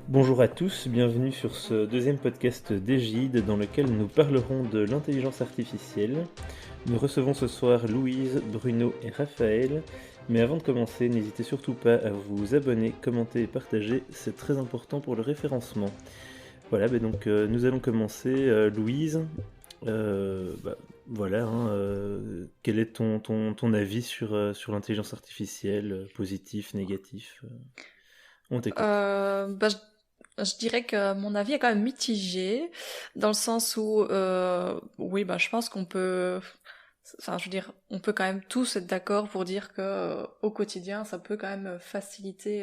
Bonjour à tous, bienvenue sur ce deuxième podcast d'Égide dans lequel nous parlerons de l'intelligence artificielle. Nous recevons ce soir Louise, Bruno et Raphaël, mais avant de commencer, n'hésitez surtout pas à vous abonner, commenter et partager, c'est très important pour le référencement. Voilà, nous allons commencer. Louise, bah, voilà, quel est ton avis sur l'intelligence artificielle, positif, négatif On t'écoute. Je dirais que mon avis est quand même mitigé, dans le sens où, oui, je pense qu'on peut, enfin, je veux dire, on peut quand même tous être d'accord pour dire que au quotidien, ça peut quand même faciliter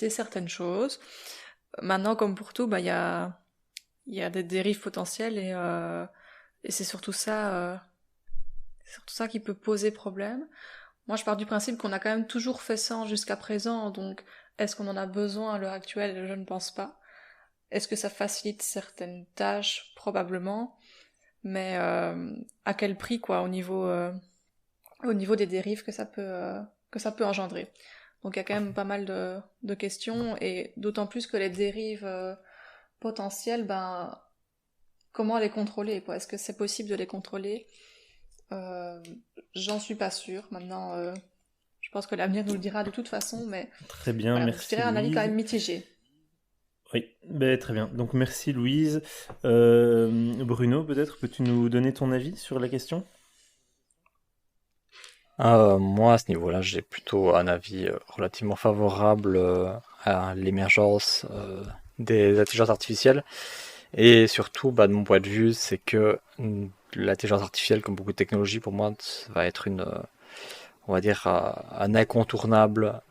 certaines choses. Maintenant, comme pour tout, il y a des dérives potentielles et c'est surtout ça qui peut poser problème. Moi, je pars du principe qu'on a quand même toujours fait ça jusqu'à présent, donc est-ce qu'on en a besoin à l'heure actuelle? Je ne pense pas. Est-ce que ça facilite certaines tâches? Probablement. Mais à quel prix, quoi, au niveau des dérives que ça peut engendrer. Donc il y a quand même pas mal de questions, et d'autant plus que les dérives potentielles, comment les contrôler, quoi? Est-ce que c'est possible de les contrôler? Euh, J'en suis pas sûre. Maintenant, je pense que l'avenir nous le dira de toute façon, mais Très bien, voilà, donc je merci dirais un avis quand Louise. même mitigé. Oui, ben, très bien. Donc merci Louise. Bruno, peut-être peux-tu nous donner ton avis sur la question? Moi, à ce niveau-là, j'ai plutôt un avis relativement favorable à l'émergence des intelligences artificielles. Et surtout, de mon point de vue, c'est que l'intelligence artificielle, comme beaucoup de technologies, pour moi, va être on va dire, un incontournable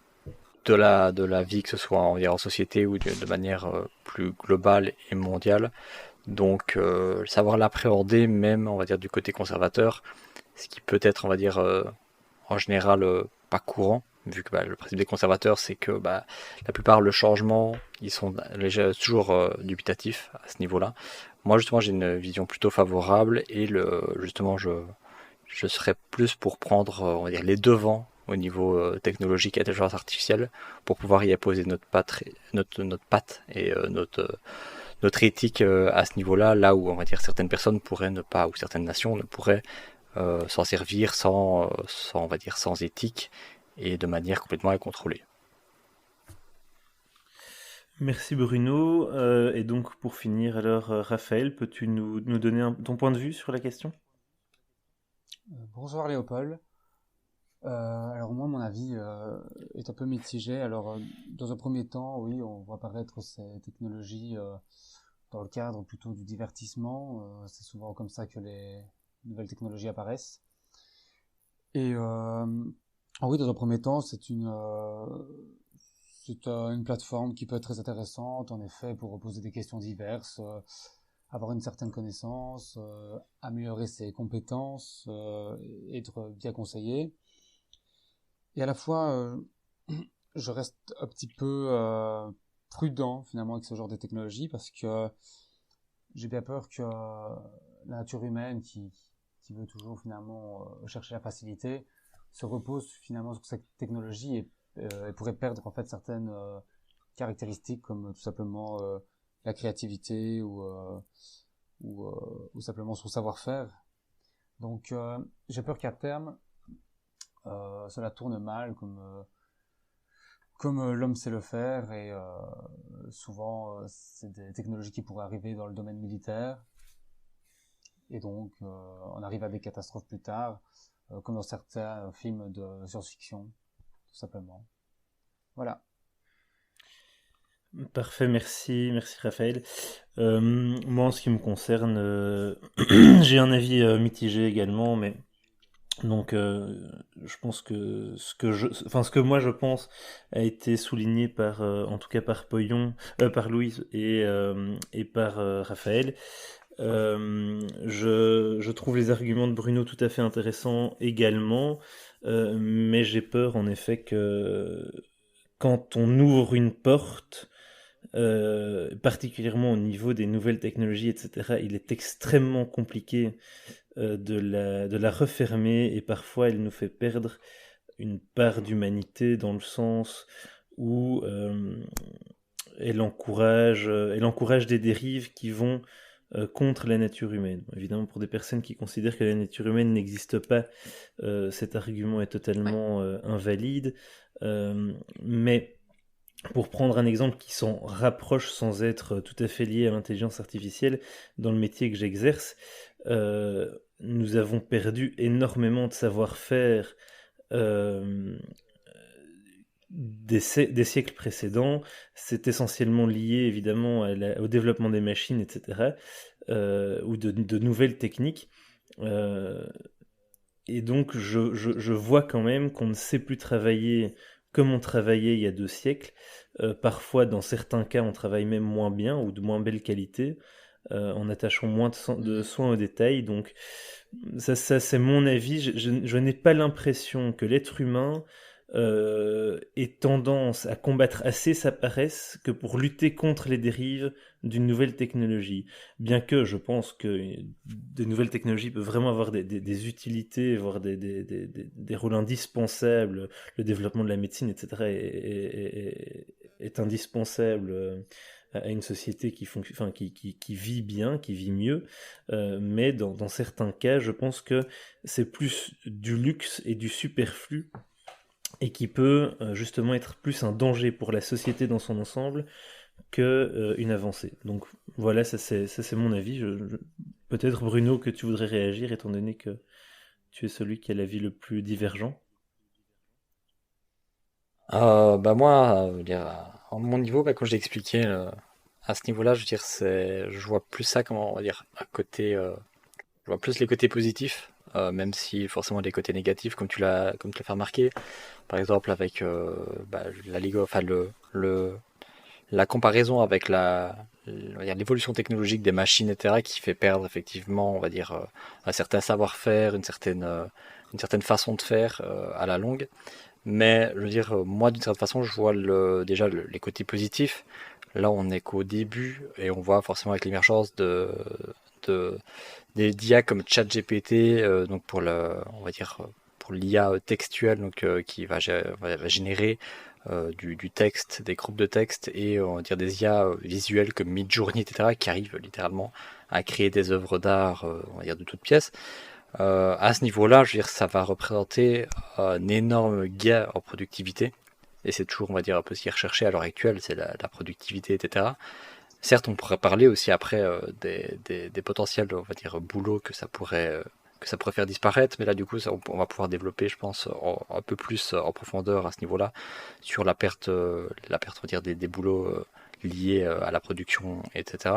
de la vie, que ce soit on va dire, en société ou de manière plus globale et mondiale. Donc, savoir l'appréhender, même, on va dire, du côté conservateur, ce qui peut être, on va dire, en général pas courant, vu que le principe des conservateurs, c'est que la plupart le changement, ils sont toujours dubitatifs à ce niveau-là. Moi, justement, j'ai une vision plutôt favorable et justement, je serais plus pour prendre, on va dire, les devants au niveau technologique et intelligence artificielle pour pouvoir y apposer notre patte et notre éthique à ce niveau-là, là où on va dire certaines personnes pourraient ne pas, ou certaines nations ne pourraient s'en servir on va dire, sans éthique et de manière complètement incontrôlée. Merci Bruno. Et donc pour finir, alors Raphaël, peux-tu nous donner ton point de vue sur la question? Bonjour Léopold. Alors moi, mon avis est un peu mitigé. Alors, dans un premier temps, oui, on voit apparaître ces technologies dans le cadre plutôt du divertissement. C'est souvent comme ça que les nouvelles technologies apparaissent. Et oui, dans un premier temps, c'est une plateforme qui peut être très intéressante, en effet, pour poser des questions diverses, avoir une certaine connaissance, améliorer ses compétences, être bien conseillé. Et à la fois, je reste un petit peu prudent finalement avec ce genre de technologie parce que j'ai bien peur que la nature humaine qui veut toujours finalement chercher la facilité se repose finalement sur cette technologie et pourrait perdre en fait certaines caractéristiques comme tout simplement la créativité ou simplement son savoir-faire. Donc j'ai peur qu'à terme cela tourne mal comme l'homme sait le faire et souvent c'est des technologies qui pourraient arriver dans le domaine militaire et donc on arrive à des catastrophes plus tard comme dans certains films de science-fiction tout simplement. Voilà. Parfait, merci Raphaël. Moi en ce qui me concerne, j'ai un avis mitigé également, mais je pense que ce que moi je pense a été souligné par, en tout cas par par Louise et par Raphaël. Je trouve les arguments de Bruno tout à fait intéressants également, mais j'ai peur en effet que quand on ouvre une porte, particulièrement au niveau des nouvelles technologies, etc., il est extrêmement compliqué de la refermer et parfois elle nous fait perdre une part d'humanité dans le sens où elle encourage des dérives qui vont contre la nature humaine. Évidemment, pour des personnes qui considèrent que la nature humaine n'existe pas, cet argument est totalement invalide. Mais pour prendre un exemple qui s'en rapproche sans être tout à fait lié à l'intelligence artificielle, dans le métier que j'exerce, nous avons perdu énormément de savoir-faire des siècles précédents. C'est essentiellement lié évidemment au développement des machines, etc., ou de nouvelles techniques. Et donc je vois quand même qu'on ne sait plus travailler comme on travaillait il y a 2 siècles. Parfois, dans certains cas, on travaille même moins bien ou de moins belle qualité, en attachant moins de soins aux détails. Donc ça c'est mon avis. Je n'ai pas l'impression que l'être humain ait tendance à combattre assez sa paresse que pour lutter contre les dérives d'une nouvelle technologie. Bien que je pense que de nouvelles technologies peuvent vraiment avoir des utilités, voire des rôles indispensables. Le développement de la médecine, etc., est indispensable à une société qui vit bien, qui vit mieux. Mais dans certains cas, je pense que c'est plus du luxe et du superflu, et qui peut justement être plus un danger pour la société dans son ensemble que une avancée. Donc voilà, ça c'est mon avis. Peut-être Bruno que tu voudrais réagir étant donné que tu es celui qui a l'avis le plus divergent. Bah moi, je veux dire, à mon niveau, bah, quand j'ai expliqué à ce niveau-là, je veux dire, je vois plus ça comment, on va dire, à côté, je vois plus les côtés positifs, même si forcément les côtés négatifs, comme tu l'as fait remarquer, par exemple avec bah, la Ligue, enfin la comparaison avec on va dire, l'évolution technologique des machines, etc., qui fait perdre effectivement, on va dire, un certain savoir-faire, une certaine façon de faire à la longue. Mais je veux dire, moi d'une certaine façon, je vois déjà les côtés positifs. Là, on n'est qu'au début et on voit forcément avec l'émergence de d'IA comme ChatGPT, donc on va dire pour l'IA textuelle, donc qui va générer du texte, des groupes de texte et on va dire des IA visuelles comme Midjourney, etc., qui arrivent littéralement à créer des œuvres d'art, on va dire de toutes pièces. À ce niveau-là, je veux dire, ça va représenter un énorme gain en productivité. Et c'est toujours, on va dire, un peu ce qui est recherché à l'heure actuelle, c'est la productivité, etc. Certes, on pourrait parler aussi après des potentiels, on va dire, boulots que ça pourrait faire disparaître, mais là, du coup, on va pouvoir développer, je pense, un peu plus en profondeur à ce niveau-là, sur la perte, on va dire, des boulots liés à la production, etc.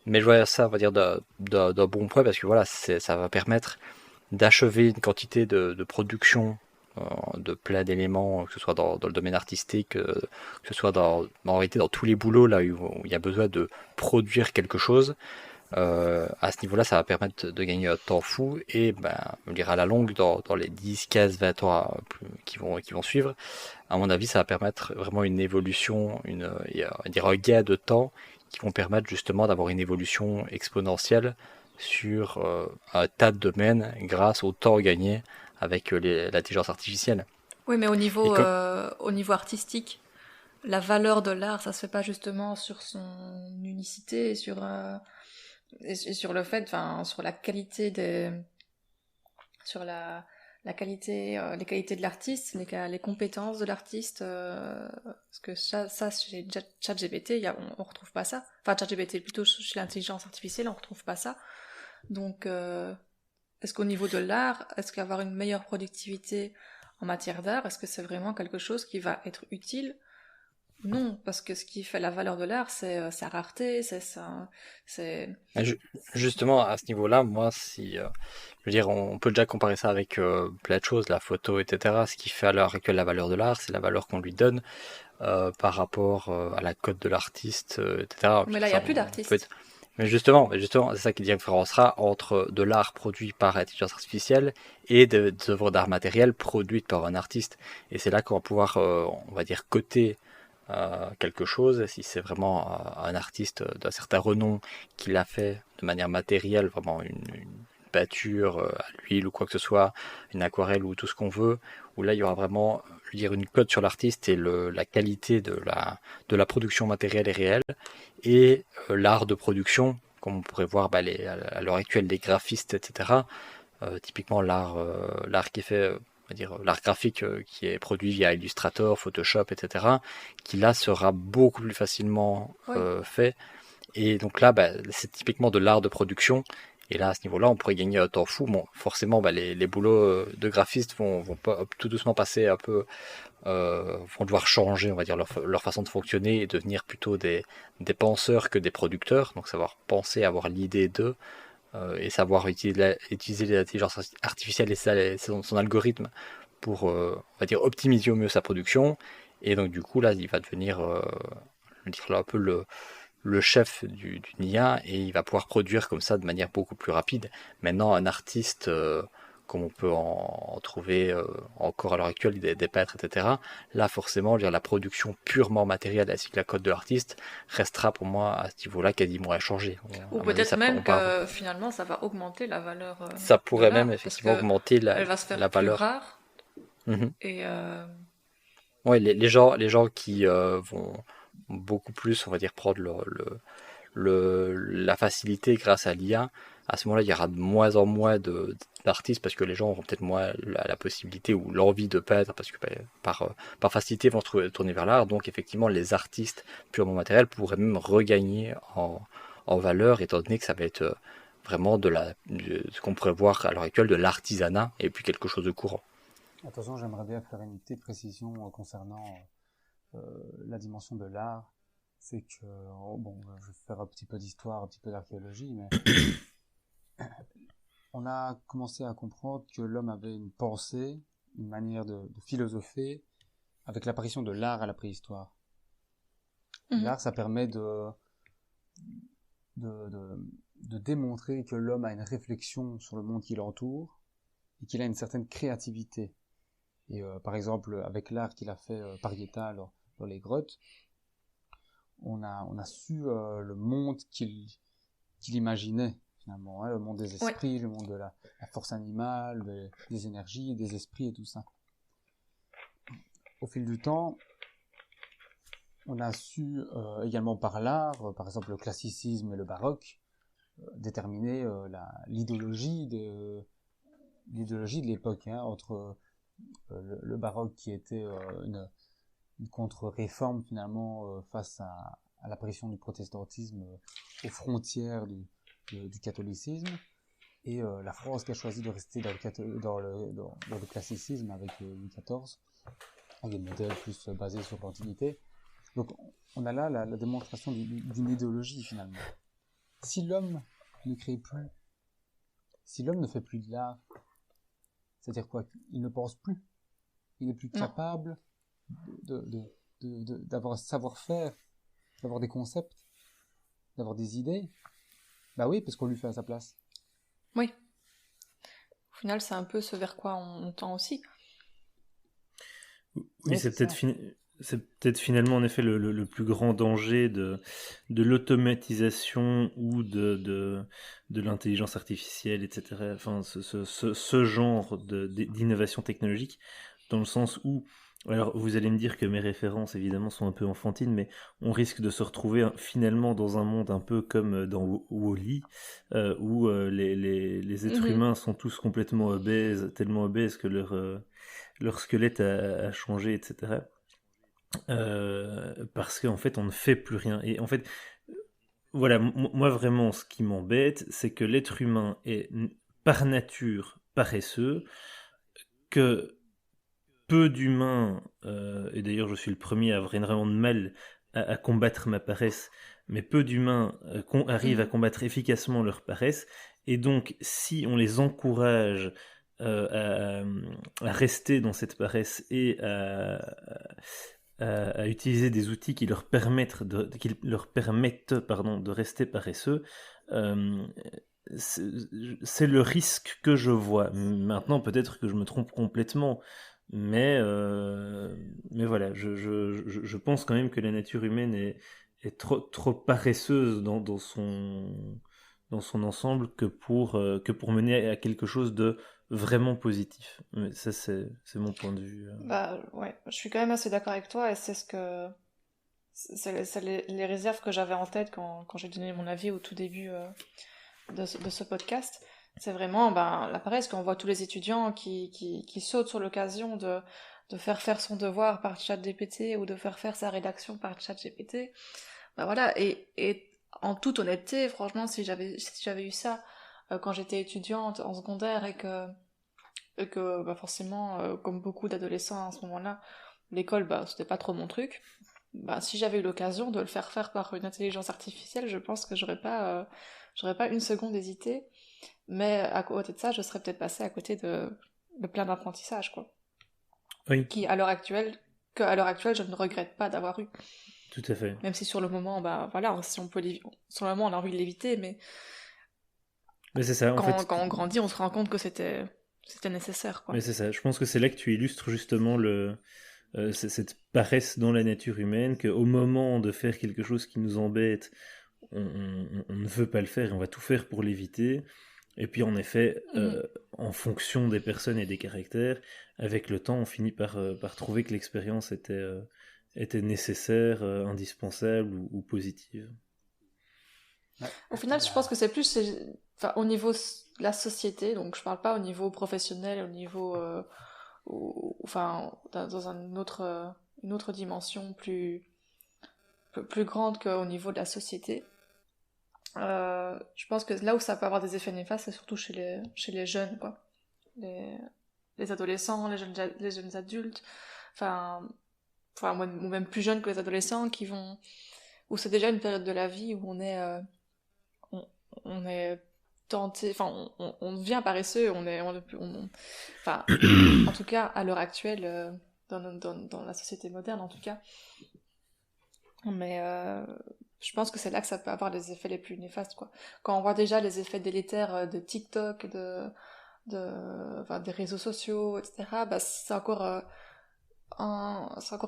Mais je vois ça, on va dire, d'un bon point, parce que voilà, ça va permettre d'achever une quantité de production de plein d'éléments, que ce soit dans le domaine artistique, que ce soit en réalité dans tous les boulots là où il y a besoin de produire quelque chose. À ce niveau-là, ça va permettre de gagner un temps fou et ben, on dirait à la longue, dans les 10, 15, 20 ans qui vont suivre, à mon avis, ça va permettre vraiment une évolution, un gain de temps qui vont permettre justement d'avoir une évolution exponentielle sur un tas de domaines grâce au temps gagné avec l'intelligence artificielle. Oui, mais Et comme, au niveau artistique, la valeur de l'art, ça se fait pas justement sur son unicité, et sur le fait, enfin, sur la qualité sur la qualité, les qualités de l'artiste, les compétences de l'artiste, parce que ça chez ChatGPT, on retrouve pas ça. Enfin, ChatGPT plutôt chez l'intelligence artificielle, on retrouve pas ça. Donc, est-ce qu'au niveau de l'art, est-ce qu'avoir une meilleure productivité en matière d'art, est-ce que c'est vraiment quelque chose qui va être utile? Non, parce que ce qui fait la valeur de l'art, c'est sa rareté, c'est... justement, à ce niveau-là, moi, si, je veux dire, on peut déjà comparer ça avec plein de choses, la photo, etc. Ce qui fait à l'heure actuelle la valeur de l'art, c'est la valeur qu'on lui donne par rapport à la cote de l'artiste, etc. Mais là, il n'y a plus d'artistes. Mais justement, c'est ça qui différenciera entre de l'art produit par intelligence artificielle et des œuvres d'art matériel produites par un artiste. Et c'est là qu'on va pouvoir, on va dire, coter quelque chose, si c'est vraiment un artiste d'un certain renom qui l'a fait de manière matérielle, vraiment une peinture à l'huile ou quoi que ce soit, une aquarelle ou tout ce qu'on veut, où là il y aura vraiment, je veux dire, une cote sur l'artiste et la qualité de la production matérielle est réelle, et l'art de production, comme on pourrait voir à l'heure actuelle les graphistes, etc. Typiquement l'art qui est fait, on va dire l'art graphique qui est produit via Illustrator, Photoshop, etc., qui là sera beaucoup plus facilement Oui. fait. Et donc là, c'est typiquement de l'art de production. Et là, à ce niveau-là, on pourrait gagner un temps fou. Bon, forcément, les boulots de graphistes vont pas, tout doucement passer un peu, vont devoir changer, on va dire, leur façon de fonctionner et devenir plutôt des penseurs que des producteurs. Donc savoir penser, avoir l'idée d'eux, et savoir utiliser l'intelligence artificielle et son algorithme pour, on va dire, optimiser au mieux sa production. Et donc du coup, là, il va devenir un peu le chef d'une IA, et il va pouvoir produire comme ça de manière beaucoup plus rapide. Maintenant, un artiste, comme on peut en trouver encore à l'heure actuelle, des peintres, etc., là forcément, la production purement matérielle ainsi que la cote de l'artiste restera pour moi à ce niveau-là quasiment inchangé. Ou À mon avis, peut-être même on peut que finalement ça va augmenter la valeur ça de pourrait même l'art, parce effectivement que augmenter elle va se la faire plus valeur. rare Mhm. et Ouais, les gens qui vont beaucoup plus, on va dire, prendre la facilité grâce à l'IA, à ce moment-là, il y aura de moins en moins d'artistes, parce que les gens auront peut-être moins la possibilité ou l'envie de peindre, parce que par facilité vont se tourner vers l'art. Donc effectivement, les artistes purement matériels pourraient même regagner en valeur, étant donné que ça va être vraiment ce qu'on pourrait voir à l'heure actuelle de l'artisanat et puis quelque chose de courant. Attention, j'aimerais bien faire une petite précision concernant la dimension de l'art. C'est que, bon, je vais faire un petit peu d'histoire, un petit peu d'archéologie, mais on a commencé à comprendre que l'homme avait une pensée, une manière de philosopher avec l'apparition de l'art à la préhistoire. L'art, ça permet de démontrer que l'homme a une réflexion sur le monde qui l'entoure et qu'il a une certaine créativité. Et par exemple, avec l'art qu'il a fait Parietta dans les grottes, on a su le monde qu'il imaginait finalement, hein, le monde des esprits, le monde de la force animale, des énergies, des esprits et tout ça. Au fil du temps, on a su également par l'art, par exemple le classicisme et le baroque, déterminer l'idéologie de l'époque, hein, entre le baroque qui était une contre-réforme finalement face à l'apparition du protestantisme aux frontières du catholicisme, et la France qui a choisi de rester dans le classicisme avec Louis XIV, avec des modèles plus basés sur l'Antiquité. Donc on a là la démonstration d'une idéologie finalement. Si l'homme ne crée plus, si l'homme ne fait plus de l'art, c'est-à-dire quoi? Il ne pense plus, il n'est plus capable d'avoir un savoir-faire, d'avoir des concepts, d'avoir des idées. Bah oui, parce qu'on lui fait à sa place. Oui. Au final, c'est un peu ce vers quoi on tend aussi. Oui, c'est peut-être finalement en effet le plus grand danger de l'automatisation ou de l'intelligence artificielle, etc. Enfin, ce genre d'innovation technologique, dans le sens où, alors vous allez me dire que mes références évidemment sont un peu enfantines, mais on risque de se retrouver finalement dans un monde un peu comme dans Wall-E, où les êtres humains sont tous complètement obèses, tellement obèses que leur squelette a changé, etc. Parce qu'en fait, on ne fait plus rien. Et en fait, voilà, moi vraiment, ce qui m'embête, c'est que l'être humain est par nature paresseux, que peu d'humains, et d'ailleurs je suis le premier à avoir énormément de mal à combattre ma paresse, mais peu d'humains arrivent à combattre efficacement leur paresse, et donc si on les encourage à rester dans cette paresse et à utiliser des outils qui leur permettent de rester paresseux, c'est le risque que je vois. Maintenant, peut-être que je me trompe complètement, mais voilà, je pense quand même que la nature humaine est trop paresseuse dans dans son ensemble que pour mener à quelque chose de vraiment positif. Mais ça, c'est mon point de vue. Bah ouais, je suis quand même assez d'accord avec toi et c'est les réserves que j'avais en tête quand j'ai donné mon avis au tout début de ce podcast. C'est vraiment la paresse qu'on voit tous les étudiants qui sautent sur l'occasion de faire son devoir par ChatGPT ou de faire sa rédaction par ChatGPT. Bah voilà, et en toute honnêteté, franchement, si j'avais eu ça quand j'étais étudiante en secondaire et que forcément, comme beaucoup d'adolescents à ce moment-là, l'école, c'était pas trop mon truc. Si j'avais eu l'occasion de le faire par une intelligence artificielle, je pense que j'aurais pas une seconde hésité. Mais à côté de ça, je serais peut-être passée à côté de plein d'apprentissages, quoi. Oui, Qui, à l'heure actuelle, je ne regrette pas d'avoir eu. tout à fait. Même si sur le moment, voilà, si on peut sur le moment, on a envie de l'éviter, mais Mais c'est ça, en fait. quand on grandit, on se rend compte que c'était nécessaire, quoi. Mais c'est ça, je pense que c'est là que tu illustres justement cette paresse dans la nature humaine, qu'au moment de faire quelque chose qui nous embête, on ne veut pas le faire et on va tout faire pour l'éviter. Et puis en effet, en fonction des personnes et des caractères, avec le temps, on finit par trouver que l'expérience était nécessaire, indispensable ou positive. Au final, je pense que c'est plus au niveau de la société, donc je parle pas au niveau professionnel, au niveau dans une autre dimension plus grande qu'au niveau de la société. Je pense que là où ça peut avoir des effets néfastes, c'est surtout chez les jeunes, quoi. Les adolescents, les jeunes adultes, ou même plus jeunes que les adolescents où c'est déjà une période de la vie où on est tenté, on devient paresseux, en tout cas à l'heure actuelle, dans la société moderne en tout cas. Mais je pense que c'est là que ça peut avoir les effets les plus néfastes, quoi. Quand on voit déjà les effets délétères de TikTok, des réseaux sociaux, etc., c'est encore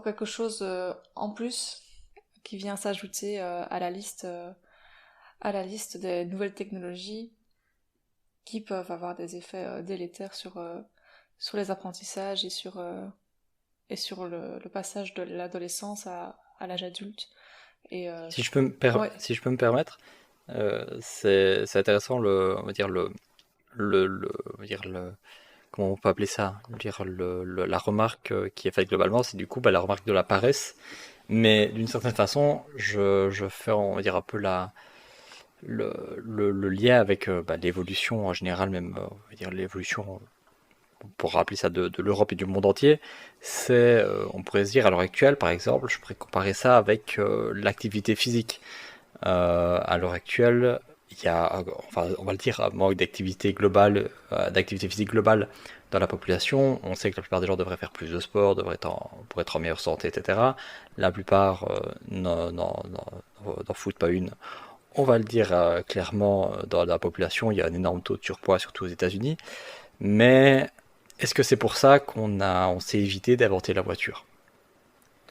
quelque chose en plus qui vient s'ajouter à la liste des nouvelles technologies qui peuvent avoir des effets délétères sur les apprentissages et sur le passage de l'adolescence à l'âge adulte. Et, Si je peux me permettre, c'est intéressant on va dire comment on peut appeler ça, la remarque qui est faite globalement, c'est du coup la remarque de la paresse. Mais d'une certaine façon, je fais, on va dire, un peu le lien avec l'évolution en général, même on va dire l'évolution, pour rappeler ça, de l'Europe et du monde entier. C'est, on pourrait se dire à l'heure actuelle, par exemple, je pourrais comparer ça avec l'activité physique. À l'heure actuelle, il y a, enfin, on va le dire, un manque d'activité physique globale dans la population. On sait que la plupart des gens devraient faire plus de sport, pour être en meilleure santé, etc. La plupart n'en foutent pas une. On va le dire clairement, dans la population, il y a un énorme taux de surpoids, surtout aux États-Unis. Mais est-ce que c'est pour ça on s'est évité d'inventer la voiture?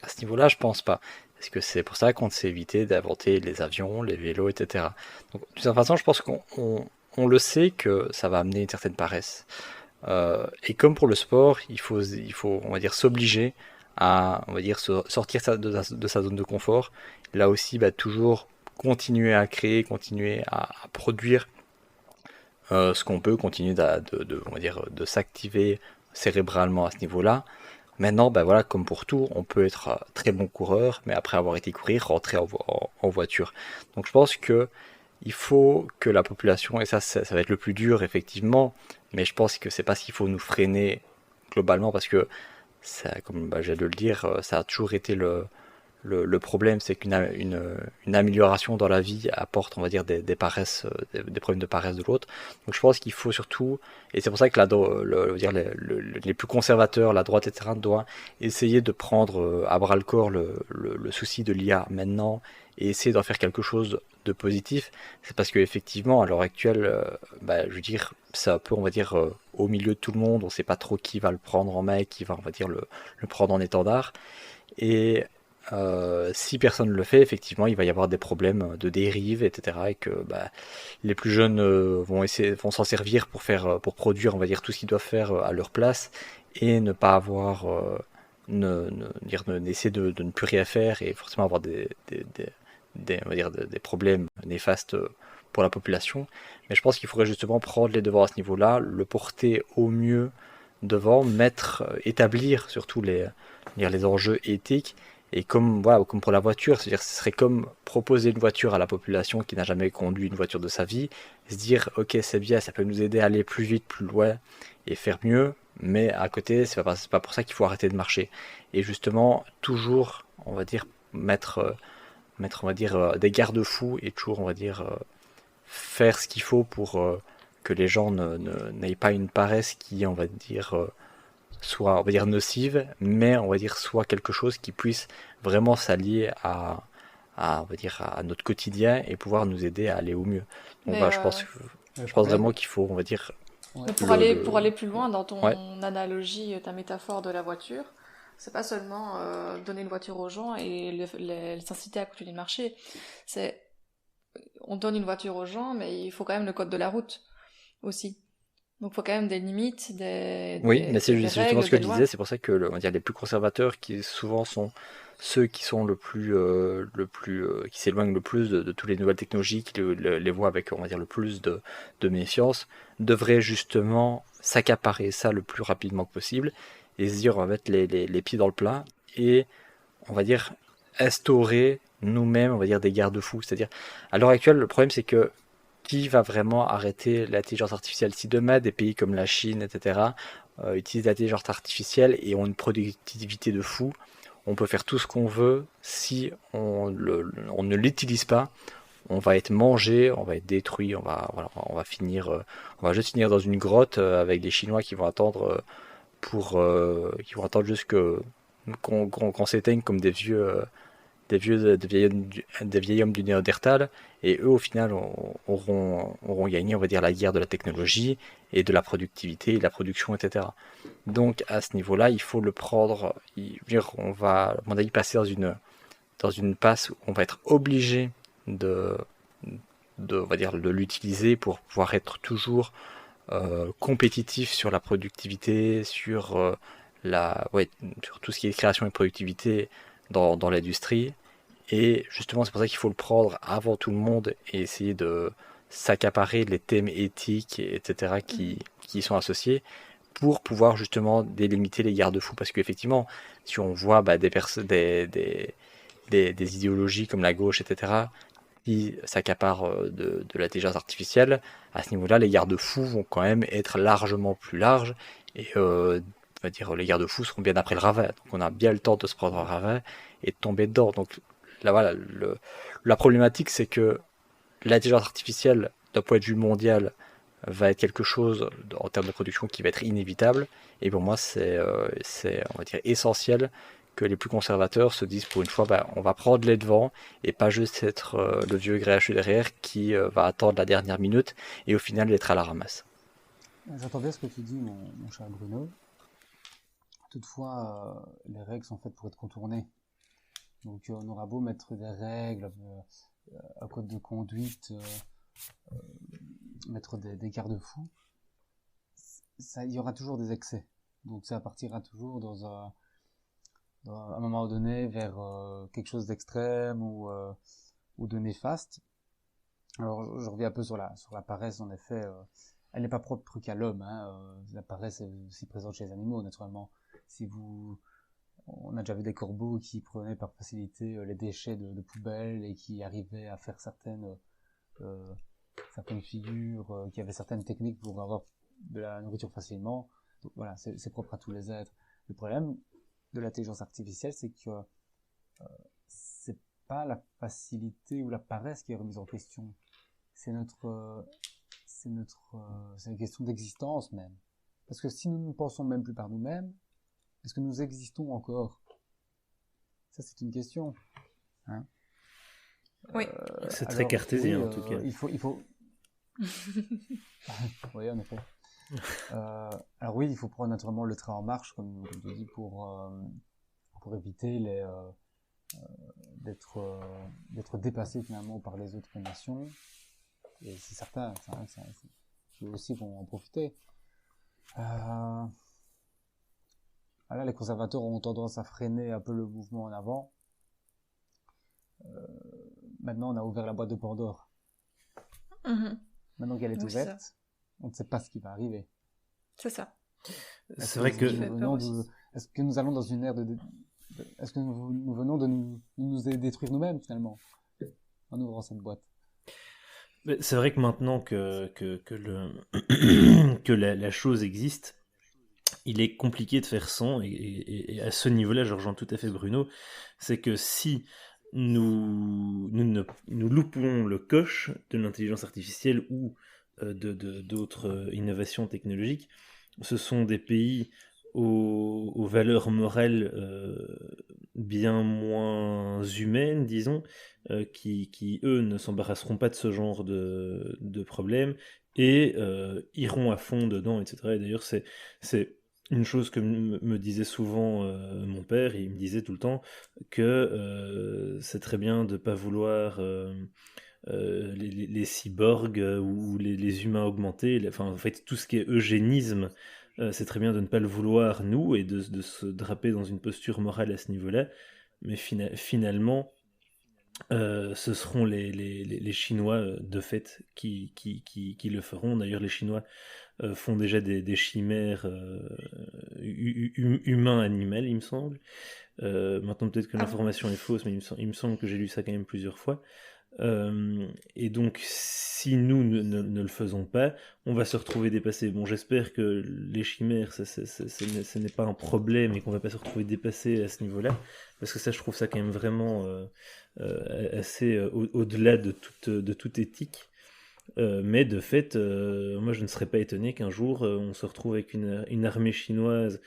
À ce niveau-là, je pense pas. Est-ce que c'est pour ça qu'on s'est évité d'inventer les avions, les vélos, etc. Donc, de toute façon, je pense qu'on le sait que ça va amener une certaine paresse. Et comme pour le sport, il faut, on va dire, s'obliger à, on va dire, sortir de sa zone de confort. Là aussi, toujours continuer à créer, continuer à produire ce qu'on peut, continuer on va dire, de s'activer cérébralement à ce niveau-là. Maintenant, voilà, comme pour tout, on peut être très bon coureur, mais après avoir été courir, rentrer en voiture. Donc je pense que il faut que la population, et ça va être le plus dur effectivement, mais je pense que c'est pas ce qu'il faut nous freiner globalement, parce que ça, comme j'ai de le dire, ça a toujours été le problème, c'est une amélioration dans la vie apporte, on va dire, des paresses, des problèmes de paresse de l'autre. Donc je pense qu'il faut surtout, et c'est pour ça que les plus conservateurs, la droite, etc., doivent essayer de prendre à bras le corps le souci de l'IA maintenant et essayer d'en faire quelque chose de positif. C'est parce qu'effectivement, à l'heure actuelle, je veux dire, c'est un peu, on va dire, au milieu de tout le monde, on ne sait pas trop qui va le prendre en main, qui va, on va dire, le prendre en étendard. Et si personne ne le fait, effectivement, il va y avoir des problèmes de dérive, etc. Et que les plus jeunes vont s'en servir pour produire, on va dire, tout ce qu'ils doivent faire à leur place et ne pas avoir, essayer de ne plus rien faire et forcément avoir on va dire, des problèmes néfastes pour la population. Mais je pense qu'il faudrait justement prendre les devants à ce niveau-là, le porter au mieux devant, établir surtout les enjeux éthiques. Et comme pour la voiture, c'est-à-dire ce serait comme proposer une voiture à la population qui n'a jamais conduit une voiture de sa vie, se dire ok c'est bien, ça peut nous aider à aller plus vite, plus loin et faire mieux, mais à côté c'est pas pour ça qu'il faut arrêter de marcher. Et justement toujours, on va dire mettre on va dire des garde-fous et toujours on va dire faire ce qu'il faut pour que les gens n'aient pas une paresse qui on va dire soit on va dire nocive, mais on va dire soit quelque chose qui puisse vraiment s'allier on va dire à notre quotidien et pouvoir nous aider à aller au mieux. Donc Mais, voilà, euh, je pense vraiment qu'il faut on va dire Ouais. mais pour aller plus loin dans ton Ouais. analogie, ta métaphore de la voiture, c'est pas seulement donner une voiture aux gens et les inciter à continuer de marcher. C'est on donne une voiture aux gens, mais il faut quand même le code de la route aussi. Donc il faut quand même des limites, Oui, mais c'est des justement règles, ce que des je lois. disais, c'est pour ça que on va dire, les plus conservateurs, qui souvent sont ceux qui sont qui s'éloignent le plus de toutes les nouvelles technologies, qui les voient avec, on va dire, le plus de méfiance, devraient justement s'accaparer ça le plus rapidement que possible et se dire, on va mettre les pieds dans le plat et, on va dire, instaurer nous-mêmes, on va dire, des garde-fous. C'est-à-dire, à l'heure actuelle, le problème, c'est que qui va vraiment arrêter l'intelligence artificielle? Si demain des pays comme la Chine, etc., utilisent l'intelligence artificielle et ont une productivité de fou, on peut faire tout ce qu'on veut. Si on ne l'utilise pas, on va être mangé, on va être détruit, on va finir, on va juste finir dans une grotte avec des Chinois qui vont attendre qui vont attendre juste qu'on s'éteigne comme des vieils hommes du Néandertal, et eux au final auront gagné, on va dire, la guerre de la technologie et de la productivité, et de la production, etc. Donc à ce niveau-là, il faut le prendre, on va, à mon avis, passer dans une passe où on va être obligé de, on va dire, de l'utiliser pour pouvoir être toujours compétitif sur la productivité, sur tout ce qui est création et productivité dans l'industrie. Et justement, c'est pour ça qu'il faut le prendre avant tout le monde et essayer de s'accaparer les thèmes éthiques, etc., qui y sont associés pour pouvoir justement délimiter les garde-fous. Parce qu'effectivement, si on voit des idéologies comme la gauche, etc., qui s'accaparent de l'intelligence artificielle, à ce niveau-là, les garde-fous vont quand même être largement plus larges et on va dire, les garde-fous seront bien après le ravin. Donc on a bien le temps de se prendre un ravin et de tomber dedans. Donc là, voilà, la problématique, c'est que l'intelligence artificielle, d'un point de vue mondial, va être quelque chose en termes de production qui va être inévitable. Et pour moi, on va dire, essentiel que les plus conservateurs se disent pour une fois, on va prendre les devants et pas juste être le vieux gréachu derrière qui va attendre la dernière minute et au final être à la ramasse. J'entends bien ce que tu dis, mon cher Bruno. Toutefois, les règles sont faites pour être contournées. Donc on aura beau mettre des règles, un code de conduite, mettre des garde-fous, il y aura toujours des excès. Donc ça partira toujours dans un moment donné vers quelque chose d'extrême ou de néfaste. Alors je reviens un peu sur la paresse, en effet. Elle n'est pas propre qu'à l'homme. La paresse est aussi présente chez les animaux, naturellement. On a déjà vu des corbeaux qui prenaient par facilité les déchets de poubelles et qui arrivaient à faire certaines figures, qui avaient certaines techniques pour avoir de la nourriture facilement. Donc voilà, c'est propre à tous les êtres. Le problème de l'intelligence artificielle, c'est que c'est pas la facilité ou la paresse qui est remise en question. C'est une question d'existence même. Parce que si nous ne pensons même plus par nous-mêmes, est-ce que nous existons encore? Ça, c'est une question. Hein? Oui. C'est très cartésien, en tout cas. Il faut... Oui, en effet. Alors oui, il faut prendre naturellement le train en marche, comme tu dis, pour éviter d'être dépassés finalement par les autres nations. Et c'est certain, ceux aussi vont en profiter. Voilà, les conservateurs ont tendance à freiner un peu le mouvement en avant. Maintenant, on a ouvert la boîte de Pandore. Maintenant qu'elle est ouverte, on ne sait pas ce qui va arriver. C'est ça. C'est vrai que... Est-ce que nous allons dans une ère est-ce que nous venons de nous détruire nous-mêmes, finalement, en ouvrant cette boîte? C'est vrai que maintenant que la chose existe, il est compliqué de faire sans, et à ce niveau-là, je rejoins tout à fait Bruno, c'est que si nous loupons le coche de l'intelligence artificielle ou d'autres innovations technologiques, ce sont des pays aux valeurs morales bien moins humaines, disons, qui eux ne s'embarrasseront pas de ce genre de problèmes et iront à fond dedans, etc. Et d'ailleurs, c'est une chose que me disait souvent mon père. Il me disait tout le temps que c'est très bien de ne pas vouloir les cyborgs ou les humains augmentés, enfin en fait tout ce qui est eugénisme, c'est très bien de ne pas le vouloir nous et de se draper dans une posture morale à ce niveau-là, mais finalement ce seront les Chinois de fait qui le feront. D'ailleurs les Chinois font déjà des chimères humain-animal, il me semble. Maintenant peut-être que l'information est fausse, mais il me semble que j'ai lu ça quand même plusieurs fois. Et donc, si nous ne le faisons pas, on va se retrouver dépassé. Bon, j'espère que les chimères, ce n'est pas un problème et qu'on va pas se retrouver dépassé à ce niveau-là, parce que ça, je trouve ça quand même vraiment assez au-delà de toute éthique. Mais de fait, moi, je ne serais pas étonné qu'un jour, on se retrouve avec une armée chinoise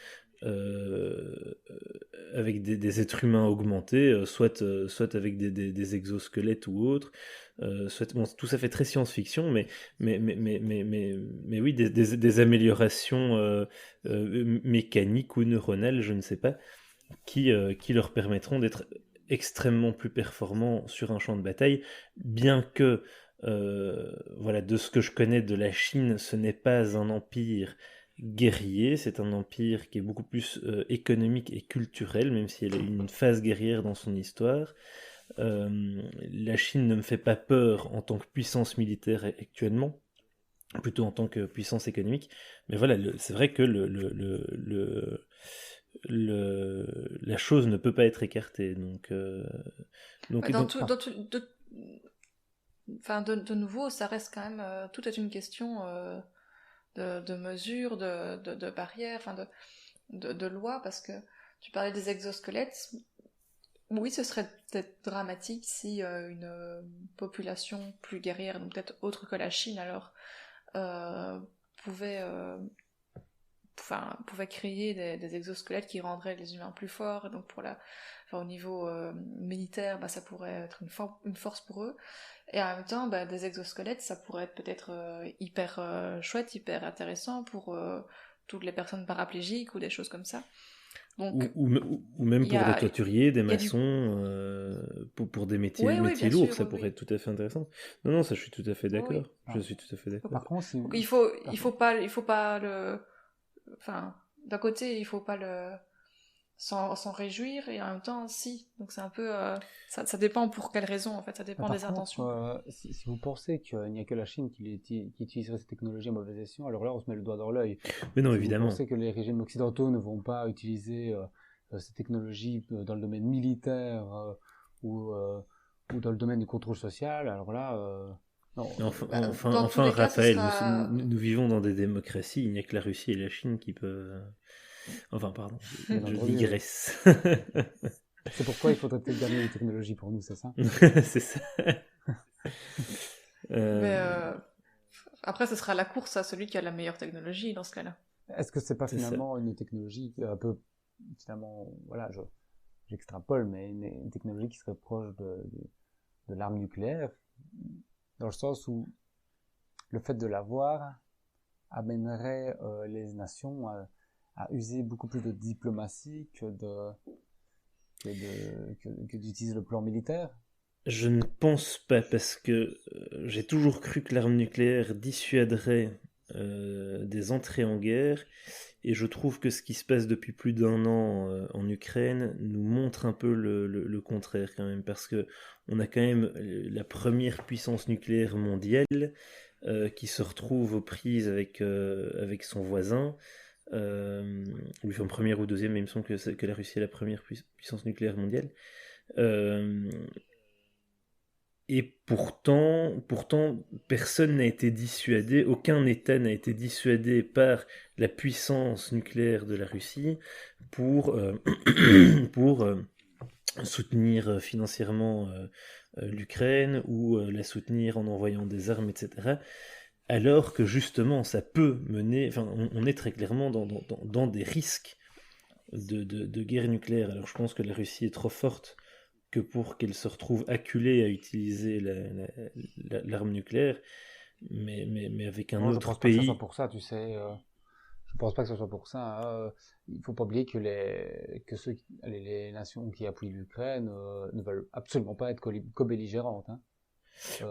avec des êtres humains augmentés, soit avec des exosquelettes ou autres, soit, bon, tout ça fait très science-fiction, mais oui, des améliorations mécaniques ou neuronales, je ne sais pas, qui leur permettront d'être extrêmement plus performants sur un champ de bataille, bien que, voilà, de ce que je connais de la Chine, ce n'est pas un empire guerrier, c'est un empire qui est beaucoup plus économique et culturel, même si elle a eu une phase guerrière dans son histoire. La Chine ne me fait pas peur en tant que puissance militaire actuellement, plutôt en tant que puissance économique, mais voilà, c'est vrai que la chose ne peut pas être écartée, donc Enfin, de nouveau, ça reste quand même, tout est une question de mesures, de barrières, enfin de lois, parce que tu parlais des exosquelettes. Oui, ce serait peut-être dramatique si une population plus guerrière, donc peut-être autre que la Chine alors, pouvait créer des exosquelettes qui rendraient les humains plus forts, et donc au niveau militaire, ça pourrait être une force pour eux. Et en même temps, des exosquelettes, ça pourrait être peut-être hyper chouette, hyper intéressant pour toutes les personnes paraplégiques ou des choses comme ça. Donc, ou même pour des toituriers, des maçons, pour des métiers lourds, ça pourrait être tout à fait intéressant. Non, ça je suis tout à fait d'accord. Oui. Je suis tout à fait d'accord. Par contre, il faut pas le... Enfin, d'un côté, il faut pas s'en réjouir, et en même temps, si. Donc c'est un peu... ça dépend pour quelles raisons, en fait. Ça dépend des intentions. Si vous pensez qu'il n'y a que la Chine qui utiliserait cette technologie à mauvais escient, alors là, on se met le doigt dans l'œil. Mais non, évidemment. Si vous pensez que les régimes occidentaux ne vont pas utiliser ces technologies dans le domaine militaire ou dans le domaine du contrôle social, alors là... non. Enfin Raphaël, nous vivons dans des démocraties, il n'y a que la Russie et la Chine qui peuvent... Enfin, pardon, je digresse. C'est pourquoi il faudrait peut-être garder les technologies pour nous, c'est ça? C'est ça. Mais après, ce sera la course à celui qui a la meilleure technologie dans ce cas-là. Est-ce que c'est pas finalement une technologie un peu, finalement, voilà, j'extrapole, mais une technologie qui serait proche de l'arme nucléaire, dans le sens où le fait de l'avoir amènerait les nations à user beaucoup plus de diplomatie que que d'utiliser le plan militaire? Je ne pense pas, parce que j'ai toujours cru que l'arme nucléaire dissuaderait des entrées en guerre, et je trouve que ce qui se passe depuis plus d'1 an en Ukraine nous montre un peu le contraire quand même, parce que on a quand même la première puissance nucléaire mondiale qui se retrouve aux prises avec son voisin, ou enfin première ou deuxième, mais il me semble que la Russie est la première puissance nucléaire mondiale. Et pourtant, personne n'a été dissuadé, aucun État n'a été dissuadé par la puissance nucléaire de la Russie pour, pour soutenir financièrement l'Ukraine, ou la soutenir en envoyant des armes, etc. Alors que justement, ça peut mener, enfin, on est très clairement dans des risques de guerre nucléaire. Alors je pense que la Russie est trop forte que pour qu'elle se retrouve acculée à utiliser l'arme nucléaire, mais avec un autre Je pense pas que pays. ça soit pour ça, tu sais. Je pense pas que ce soit pour ça. Hein. Il faut pas oublier que les nations qui appuient l'Ukraine ne veulent absolument pas être co-belligérantes. Hein.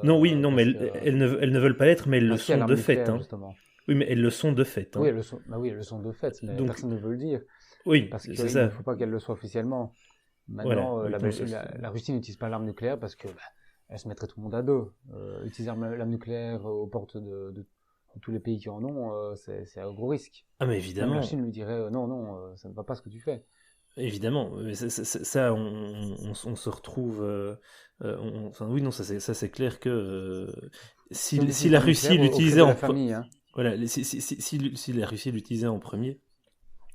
Non, oui, non, mais parce que elles ne veulent pas l'être, mais elles le merci à sont l'arme de fait. nucléaire, Hein. justement. Oui, mais elles le sont de fait. Hein. Oui, elles le sont de fait, mais Donc, personne ne veut le dire. oui, Parce c'est qu'il ça. ne faut pas qu'elle le soit officiellement. Voilà, Maintenant, oui, la Russie n'utilise pas l'arme nucléaire parce que elle se mettrait tout le monde à dos. Utiliser l'arme nucléaire aux portes de tous les pays qui en ont, c'est un gros risque. Ah, mais Même évidemment. la Chine lui dirait non, ça ne va pas ce que tu fais. Évidemment, mais ça, on se retrouve. Enfin, oui, non, ça c'est clair que si la Russie l'utilisait en famille, hein. Voilà, si la Russie l'utilisait en premier,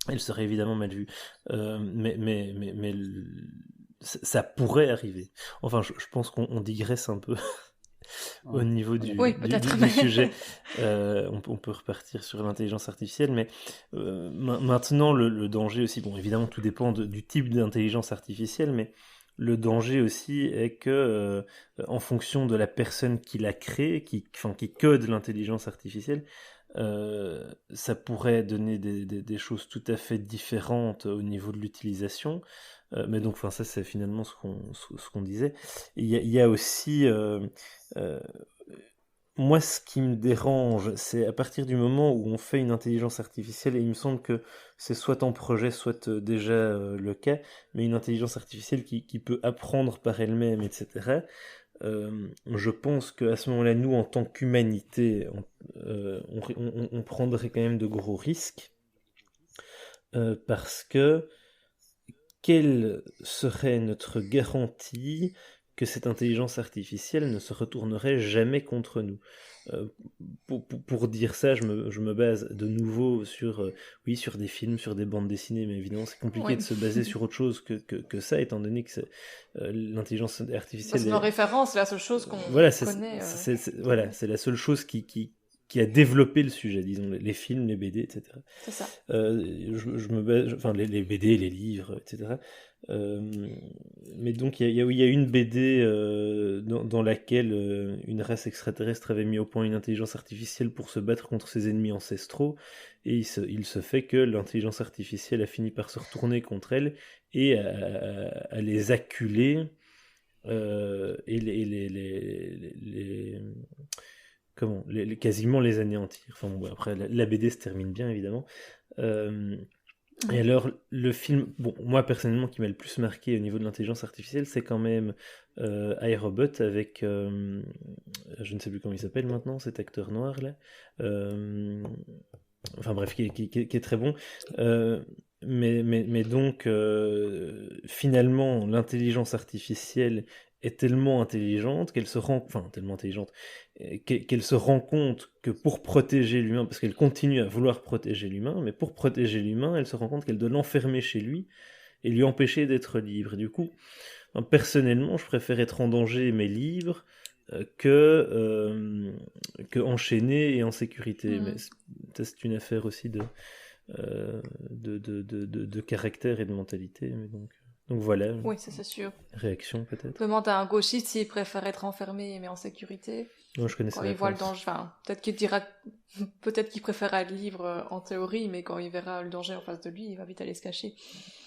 elle serait évidemment mal vue. Mais ça pourrait arriver. Enfin, je pense qu'on digresse un peu au niveau du sujet. On peut repartir sur l'intelligence artificielle, mais maintenant, le danger aussi, bon, évidemment, tout dépend du type d'intelligence artificielle, mais le danger aussi est que, en fonction de la personne qui l'a créée, qui code l'intelligence artificielle, ça pourrait donner des choses tout à fait différentes au niveau de l'utilisation. Mais donc, ça c'est finalement ce qu'on disait. Il y a aussi moi, ce qui me dérange, c'est à partir du moment où on fait une intelligence artificielle, et il me semble que c'est soit en projet, soit déjà le cas, mais une intelligence artificielle qui peut apprendre par elle-même, etc. Je pense qu'à ce moment-là, nous, en tant qu'humanité, on prendrait quand même de gros risques, parce que quelle serait notre garantie que cette intelligence artificielle ne se retournerait jamais contre nous? Pour dire ça, je me base de nouveau sur des films, sur des bandes dessinées, mais évidemment c'est compliqué de se baser sur autre chose que ça, étant donné que l'intelligence artificielle... C'est nos références, c'est la seule chose qu'on connaît. C'est la seule chose qui a développé le sujet, disons, les films, les BD, etc. C'est ça. Je me base, enfin les BD, les livres, etc. Mais donc il y a une BD dans laquelle une race extraterrestre avait mis au point une intelligence artificielle pour se battre contre ses ennemis ancestraux, et il se fait que l'intelligence artificielle a fini par se retourner contre elle et à les acculer, et quasiment les anéantir. Enfin bon, après la BD se termine bien évidemment. Et alors le film, bon, moi personnellement qui m'a le plus marqué au niveau de l'intelligence artificielle, c'est quand même iRobot avec je ne sais plus comment il s'appelle maintenant, cet acteur noir là. Enfin bref, qui est très bon. Mais donc finalement l'intelligence artificielle est tellement intelligente qu'elle se rend compte que pour protéger l'humain, parce qu'elle continue à vouloir protéger l'humain, mais pour protéger l'humain, elle se rend compte qu'elle doit l'enfermer chez lui et lui empêcher d'être libre. Et du coup, personnellement, je préfère être en danger mais libre que enchaîné et en sécurité. Mais c'est une affaire aussi de caractère et de mentalité. Mais donc voilà. Oui, ça c'est sûr. Réaction peut-être. Demande à un gauchiste s'il préfère être enfermé mais en sécurité. Moi, je connais quand il voit le danger, peut-être qu'il préfère être libre en théorie, mais quand il verra le danger en face de lui, il va vite aller se cacher.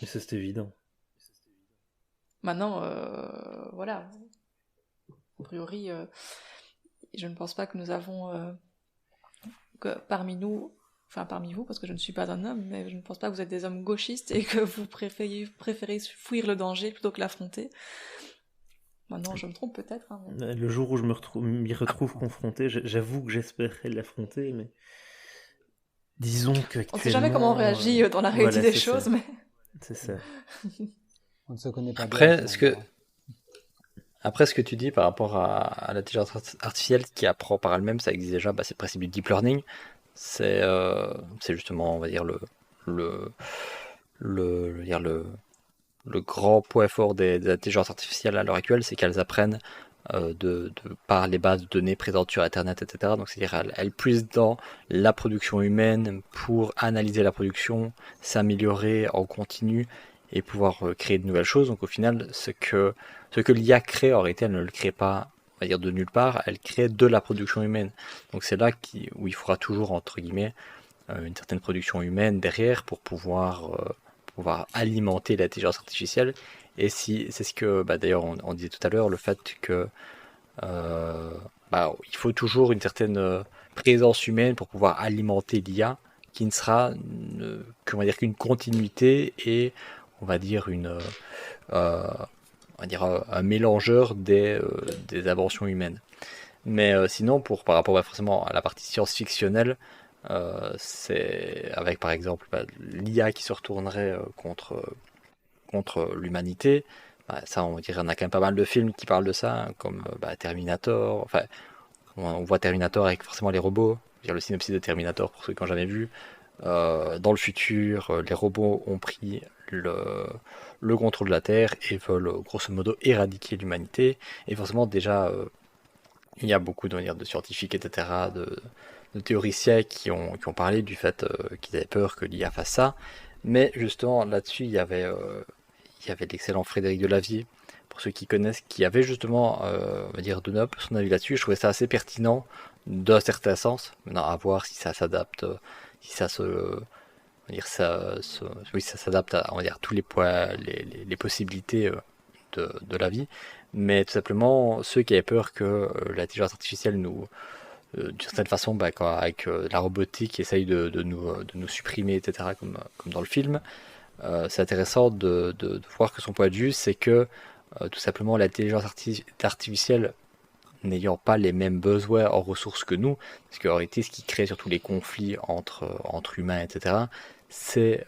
Mais ça c'est évident. Maintenant, voilà, a priori, je ne pense pas que nous avons, que parmi nous, enfin parmi vous, parce que je ne suis pas un homme, mais je ne pense pas que vous êtes des hommes gauchistes et que vous préférez fuir le danger plutôt que l'affronter. Maintenant, je me trompe peut-être. Hein, mais... Le jour où je m'y retrouve confronté, j'avoue que j'espérais l'affronter, mais disons qu'actuellement... On ne sait jamais comment on réagit dans la réalité des choses, mais... C'est ça. On ne se connaît pas Après, bien. Après, ce que tu dis par rapport à l'intelligence artificielle qui apprend par elle-même, ça existe déjà, c'est le principe du deep learning. C'est justement, on va dire, le grand point fort des intelligences artificielles à l'heure actuelle, c'est qu'elles apprennent par les bases de données présentes sur Internet, etc. Donc, c'est-à-dire elles puisent dans la production humaine pour analyser la production, s'améliorer en continu et pouvoir créer de nouvelles choses. Donc, au final, ce que l'IA crée, en réalité, elle ne le crée pas, on va dire, de nulle part, elle crée de la production humaine. Donc, c'est là où il faudra toujours, entre guillemets, une certaine production humaine derrière pour pouvoir alimenter l'intelligence artificielle. Et c'est ce que, d'ailleurs, on disait tout à l'heure, le fait que il faut toujours une certaine présence humaine pour pouvoir alimenter l'IA, qui ne sera qu'une continuité et on va dire un mélangeur des inventions humaines. Mais sinon, par rapport forcément à la partie science-fictionnelle, c'est avec par exemple l'IA qui se retournerait contre l'humanité. Ça, on va dire, on a quand même pas mal de films qui parlent de ça, comme Terminator. Enfin, on voit Terminator avec forcément les robots. Le synopsis de Terminator, pour ceux qui n'ont jamais vu. Dans le futur, les robots ont pris le contrôle de la Terre et veulent grosso modo éradiquer l'humanité. Et forcément, déjà, il y a beaucoup de scientifiques, etc., de théoriciens qui ont parlé du fait qu'ils avaient peur que l'IA fasse ça. Mais justement, là-dessus, il y avait l'excellent Frédéric Delavier, pour ceux qui connaissent, qui avait justement, on va dire, donné un peu son avis là-dessus. Je trouvais ça assez pertinent d'un certain sens. Maintenant, à voir si ça s'adapte, si ça ça s'adapte à, on va dire, tous les points, les possibilités de la vie. Mais tout simplement, ceux qui avaient peur que l'intelligence artificielle d'une certaine façon, avec la robotique, essaye de nous supprimer, etc., comme dans le film, c'est intéressant de voir que son point de vue, c'est que tout simplement l'intelligence artificielle n'ayant pas les mêmes besoins en ressources que nous, parce qu'en réalité, ce qui crée surtout les conflits entre humains, etc., c'est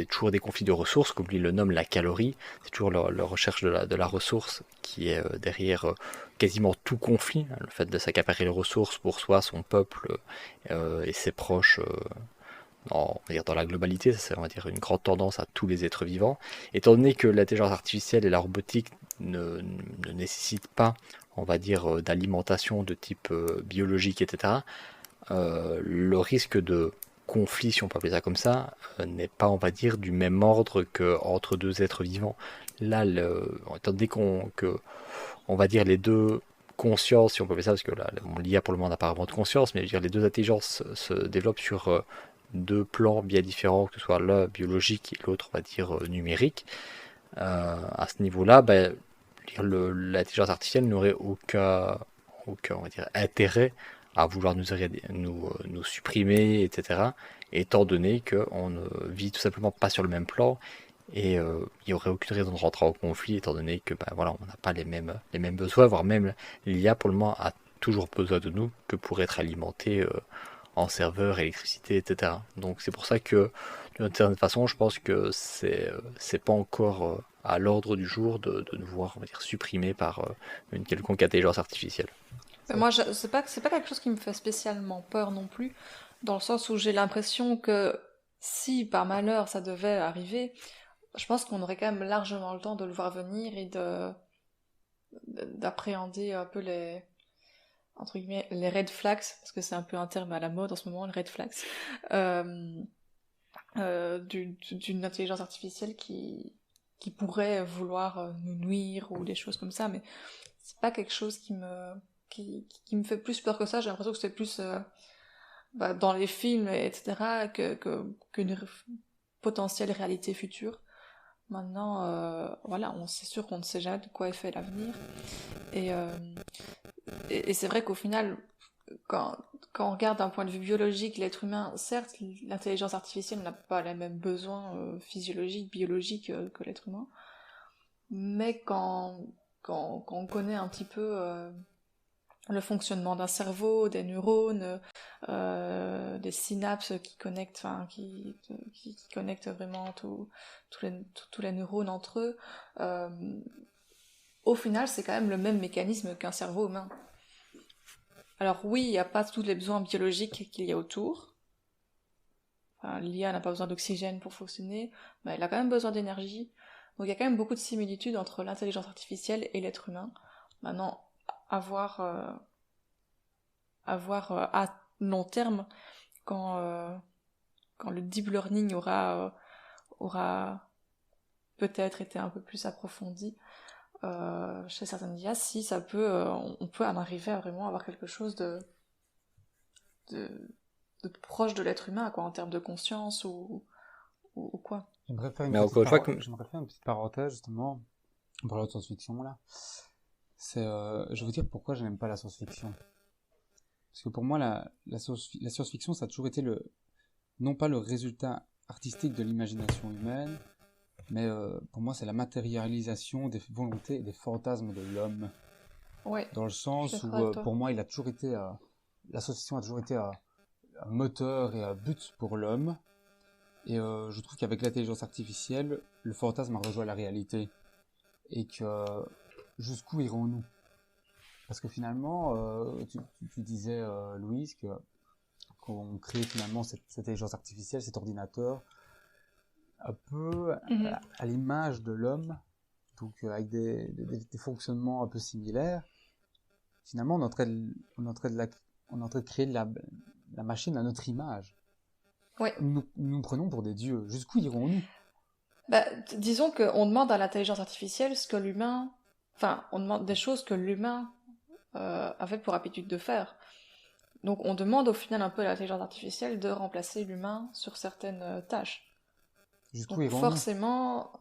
toujours des conflits de ressources, comme lui le nomme la calorie. C'est toujours la recherche de la ressource qui est derrière quasiment tout conflit, hein, le fait de s'accaparer les ressources pour soi, son peuple et ses proches. On va dire dans la globalité, c'est, on va dire, une grande tendance à tous les êtres vivants. Étant donné que l'intelligence artificielle et la robotique ne nécessitent pas, on va dire, d'alimentation de type biologique, etc., le risque de conflit, si on peut appeler ça comme ça, n'est pas, on va dire, du même ordre qu'entre deux êtres vivants. Là, étant donné on va dire, les deux consciences, si on peut appeler ça, parce que l'IA pour le moment n'a pas vraiment de conscience, mais je veux dire, les deux intelligences se développent sur deux plans bien différents, que ce soit l'un biologique et l'autre, on va dire, numérique. À ce niveau-là, l'intelligence artificielle n'aurait aucun, on va dire, intérêt à vouloir nous supprimer, etc., étant donné qu'on ne vit tout simplement pas sur le même plan, et il n'y aurait aucune raison de rentrer en conflit, étant donné que on n'a pas les mêmes besoins, voire même l'IA pour le moment a toujours besoin de nous que pour être alimenté en serveur, électricité, etc. Donc c'est pour ça que, d'une certaine façon, je pense que c'est pas encore à l'ordre du jour de nous voir, on va dire, supprimés par une quelconque intelligence artificielle. Mais moi, c'est pas quelque chose qui me fait spécialement peur non plus, dans le sens où j'ai l'impression que si par malheur ça devait arriver, je pense qu'on aurait quand même largement le temps de le voir venir et d'appréhender un peu les entre guillemets les red flags, parce que c'est un peu un terme à la mode en ce moment, les red flags, d'une intelligence artificielle qui pourrait vouloir nous nuire ou des choses comme ça, mais c'est pas quelque chose qui me fait plus peur que ça. J'ai l'impression que c'est plus dans les films, etc., qu'une potentielle réalité future. Maintenant, voilà, c'est sûr qu'on ne sait jamais de quoi est fait l'avenir. Et, euh, et c'est vrai qu'au final, quand on regarde d'un point de vue biologique l'être humain, certes, l'intelligence artificielle n'a pas les mêmes besoins physiologiques, biologiques que l'être humain, mais quand on connaît un petit peu le fonctionnement d'un cerveau, des neurones, des synapses qui connectent, qui connectent vraiment tous les neurones entre eux, au final, c'est quand même le même mécanisme qu'un cerveau humain. Alors oui, il n'y a pas tous les besoins biologiques qu'il y a autour. Enfin, l'IA n'a pas besoin d'oxygène pour fonctionner, mais elle a quand même besoin d'énergie. Donc il y a quand même beaucoup de similitudes entre l'intelligence artificielle et l'être humain. Maintenant, à voir à long terme, quand le deep learning aura peut-être été un peu plus approfondi chez certaines IA, si ça peut, on peut en arriver à vraiment avoir quelque chose de, de proche de l'être humain, quoi, en termes de conscience ou quoi. J'aimerais faire une Mais petite encore une fois, parenthèse, justement, on parle de science-fiction, là. Je veux dire pourquoi je n'aime pas la science-fiction. Parce que pour moi, la science-fiction, ça a toujours été non pas le résultat artistique de l'imagination humaine, mais pour moi, c'est la matérialisation des volontés et des fantasmes de l'homme. Ouais. Dans le sens où, pour moi, la science-fiction a toujours été un moteur et un but pour l'homme. Et je trouve qu'avec l'intelligence artificielle, le fantasme a rejoint la réalité. Et que jusqu'où irons-nous? Parce que finalement, tu disais, Louise, qu'on crée finalement cette intelligence artificielle, cet ordinateur, un peu à l'image de l'homme, donc avec des fonctionnements un peu similaires. Finalement, on est en train de créer la machine à notre image. Ouais. Nous prenons pour des dieux. Jusqu'où irons-nous? Bah, disons qu'on demande à l'intelligence artificielle ce que l'humain... Enfin, on demande des choses que l'humain avait pour habitude de faire. Donc on demande au final un peu à l'intelligence artificielle de remplacer l'humain sur certaines tâches. Jusqu'où irons-nous? Forcément,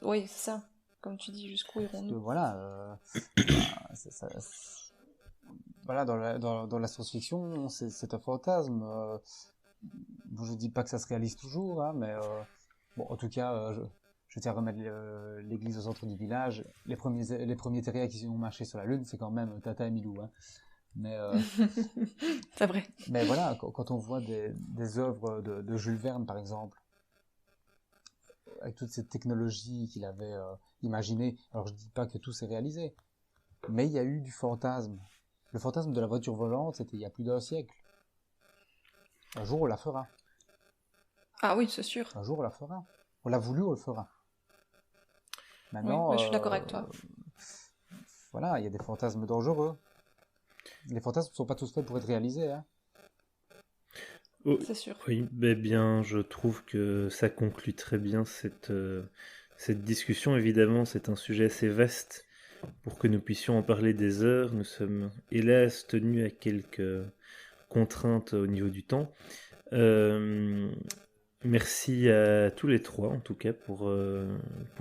oui, c'est ça. Comme tu dis, jusqu'où irons-nous? Voilà, voilà, dans la science-fiction, c'est un fantasme. Je dis pas que ça se réalise toujours, hein, mais bon, en tout cas, je tiens à remettre l'église au centre du village. Les premiers terriens qui ont marché sur la Lune, c'est quand même Tata et Milou, hein. Mais c'est vrai. Mais voilà, quand on voit des œuvres de Jules Verne, par exemple, avec toute cette technologie qu'il avait imaginée, alors je dis pas que tout s'est réalisé, mais il y a eu du fantasme. Le fantasme de la voiture volante, c'était il y a plus d'un siècle. Un jour, on la fera. Ah oui, c'est sûr. Un jour, on la fera. On l'a voulu, on le fera. Maintenant, oui, je suis d'accord avec toi. Voilà, il y a des fantasmes dangereux. Les fantasmes ne sont pas tous faits pour être réalisés, hein. Oh, c'est sûr. Oui, bien, je trouve que ça conclut très bien cette discussion. Évidemment, c'est un sujet assez vaste pour que nous puissions en parler des heures. Nous sommes, hélas, tenus à quelques contraintes au niveau du temps. Merci à tous les trois, en tout cas, pour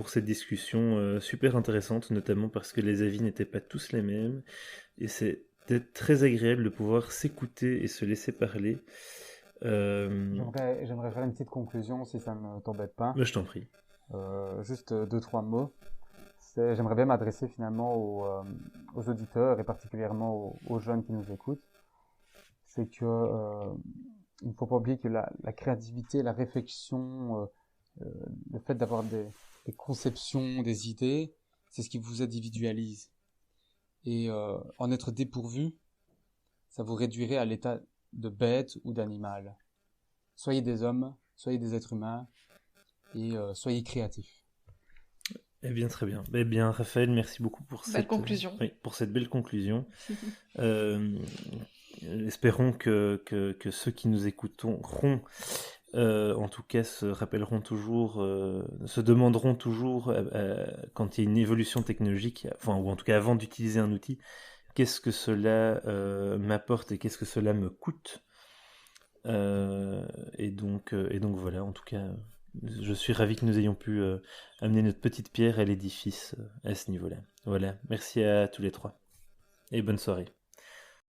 cette discussion super intéressante, notamment parce que les avis n'étaient pas tous les mêmes. Et c'était très agréable de pouvoir s'écouter et se laisser parler. J'aimerais faire une petite conclusion, si ça ne t'embête pas. Mais je t'en prie. Juste 2-3 mots. J'aimerais bien m'adresser finalement aux auditeurs et particulièrement aux jeunes qui nous écoutent. C'est que il ne faut pas oublier que la créativité, la réflexion, le fait d'avoir des conceptions, des idées, c'est ce qui vous individualise. Et en être dépourvu, ça vous réduirait à l'état de bête ou d'animal. Soyez des hommes, soyez des êtres humains et soyez créatifs. Eh bien, très bien. Eh bien, Raphaël, merci beaucoup pour cette belle conclusion. Espérons que ceux qui nous écouteront, en tout cas, se rappelleront toujours, se demanderont toujours, quand il y a une évolution technologique, enfin, ou en tout cas avant d'utiliser un outil, qu'est-ce que cela m'apporte et qu'est-ce que cela me coûte. Et donc voilà, en tout cas, je suis ravi que nous ayons pu amener notre petite pierre à l'édifice à ce niveau-là. Voilà, merci à tous les trois et bonne soirée.